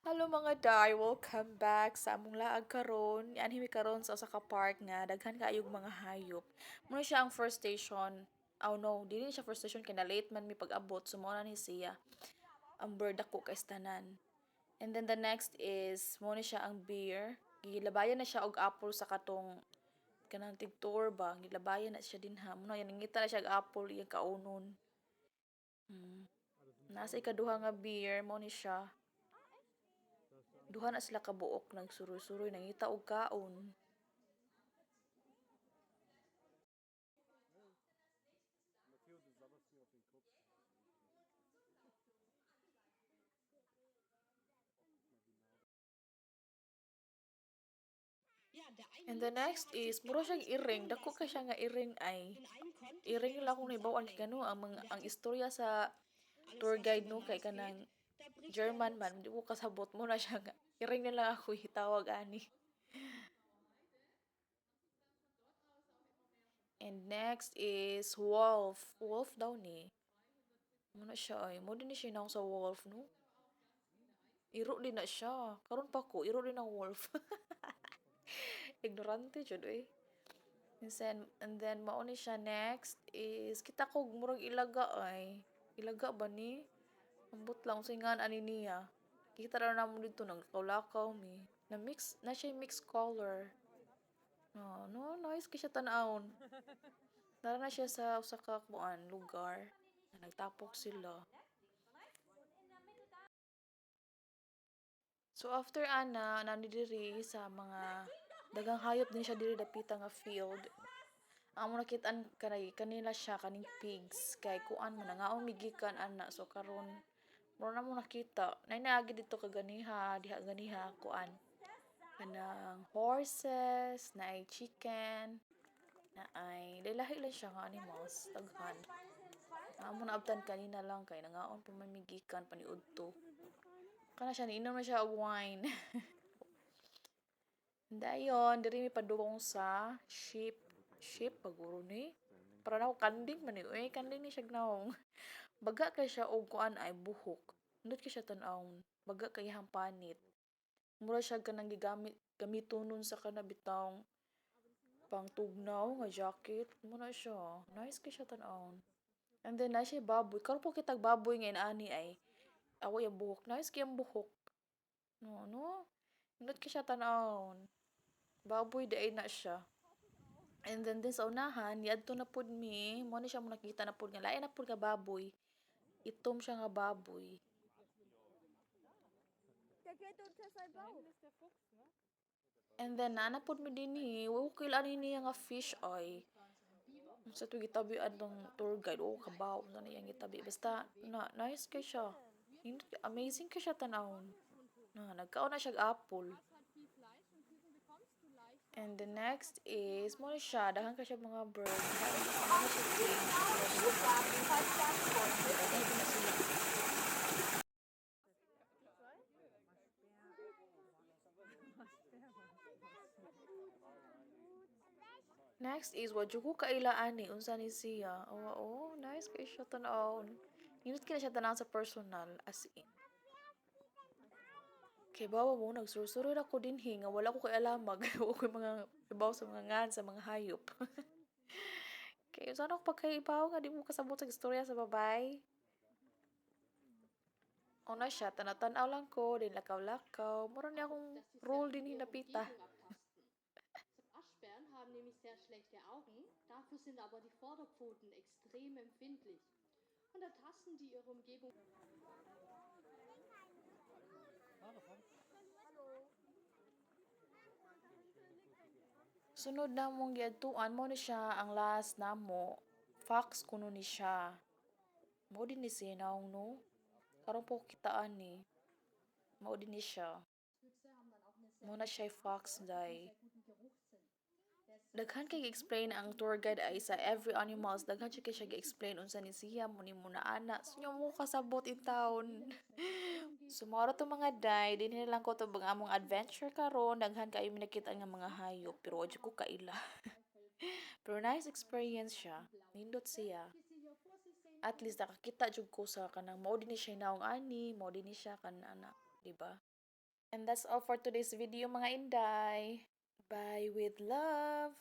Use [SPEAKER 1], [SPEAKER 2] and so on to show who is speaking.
[SPEAKER 1] Hello mga day, welcome back sa among laag karon. Anhimi karon sa usa ka park nga daghan kaayog mga hayop. Muna siya ang first station. Oh no, dili siya first station kay na late man mi pag-abot so mao na ni siya. Ang bird ako kay tanan. And then the next is muna siya ang beer. Gilabayan na siya og apple sa katong kanang tigtour ba. Gilabayan na siya dinha. Muna yan nangita na siya og apple iyang kaunon. Hmm. Nasa ikaduha nga beer mo ni siya. Duha na sila kabuok nagsuroy-suroy nangita og kaon. And the next is mura siyang iring, dako ka siya nga iring ay. Iring lang akong nahibaw-an kay kano ang istorya sa tour guide no kay kanang German man di ko kasabot mo na siya nga. Iring na lang ako hitawag ani. And next is wolf. Wolf daw ni. Mo na siya ay. Mo din ni siya na sa wolf no. Iro din na siya. Karon pa ko, iro din ang wolf. Ignorante jud eh. And then mauni siya next is kita ko murag ilaga ay. Ilaga ba ni? Ambot lang singan ani niya. Kita ra namo dito nagkaulakaw mi. Na mix na siya mixed color. No, no, nice kay siya tan-awon. Dara na siya sa usa ka kuan lugar. Na nagtapok sila. So after ana nani diri sa mga dagang hayop din siya diri dapita nga field. Amo nakitaan kanila siya kaning pigs kay kuan man nga migikan ana so karon mo na mo nakita nay naagi dito kaganiha diha ganiha kuan kanang horses na ay chicken na ay lahi lang siya nga animals daghan amo na abtan kanina lang kay nangaon pa man migikan paniudto kana siya niinom na siya og wine. Dayon diri mi padulong sa sheep paguro ni para na kanding man ni uy kanding ni siya gnaong. Baga kay siya og kuan ay buhok. Nindot kay siya tan-awon. Baga kay iyang panit. Mura siya kanang gamitonon sa kana bitawng pangtugnaw nga jacket. Mura siya. Nice kay siya tan-awon. And then na siya baboy. Karon po kitag baboy nga ani ay awa yung buhok. Nice kay ang buhok. No, no. Nindot kay siya tan-awon. Baboy di ay na siya. And then din sa unahan, niadto na pud mi, mo ni siya mo nakita na pud nga lain na pud nga baboy. Itom siya nga baboy. And then nana pud mi dinhi, wa ko kilala niya nga fish ay. Sa to gitabi adtong tour guide, oh kabaw sa niyang gitabi. Basta nice kay siya. Amazing kay siya tan-awon. Nagkaon na siya apple. And the next is mo na siya daghan ka siya mga bird. Ano na siya cage. Daghan na sila. Next is wa jud ko kailaan ni unsa ni siya. Oh, oh, nice kay siya tan-awon. Nindot kay na siya tan sa personal as in. Kay bawa mo nagsursurod ako dinhi nga wala ko kay alamag. Wa ko mga ibaw sa mga ngan sa mga hayop. Kay sana ko pagkaibaw nga di mo kasabot sa istorya sa babay. Una siya tanatan-aw lang ko din lakaw-lakaw. Mura ni akong role din hinapita.
[SPEAKER 2] Aschbären haben nämlich sehr schlechte Augen, dafür sind aber die Vorderpfoten extrem empfindlich. Und da tasten die ihre Umgebung.
[SPEAKER 1] Sunod na mong giadtuan mo ni siya ang last namo. Fox kuno ni siya. Mo din ni siya naong no. Karon po kitaan ni. Mo din ni siya.
[SPEAKER 2] Füchse haben dann auch eine
[SPEAKER 1] Mo
[SPEAKER 2] sehr
[SPEAKER 1] na
[SPEAKER 2] gute
[SPEAKER 1] siya fox
[SPEAKER 2] Augenbraue und
[SPEAKER 1] day.
[SPEAKER 2] einen sehr guten Geruchssinn.
[SPEAKER 1] Daghan kay explain ang tour guide ay sa every animals daghan siya kay siya gi-explain unsa ni siya mo ni muna ana so nyo mo kasabot in town. So mao to mga day dinhi na lang ko to bang among adventure karon daghan kaayo mi nakita nga mga hayop pero wa jud ko kaila. Pero nice experience siya. Nindot siya. At least nakakita jud ko sa kanang mao dinhi siya naong ani, mao dinhi siya kan ana, di ba? And that's all for today's video mga Inday. Bye with love!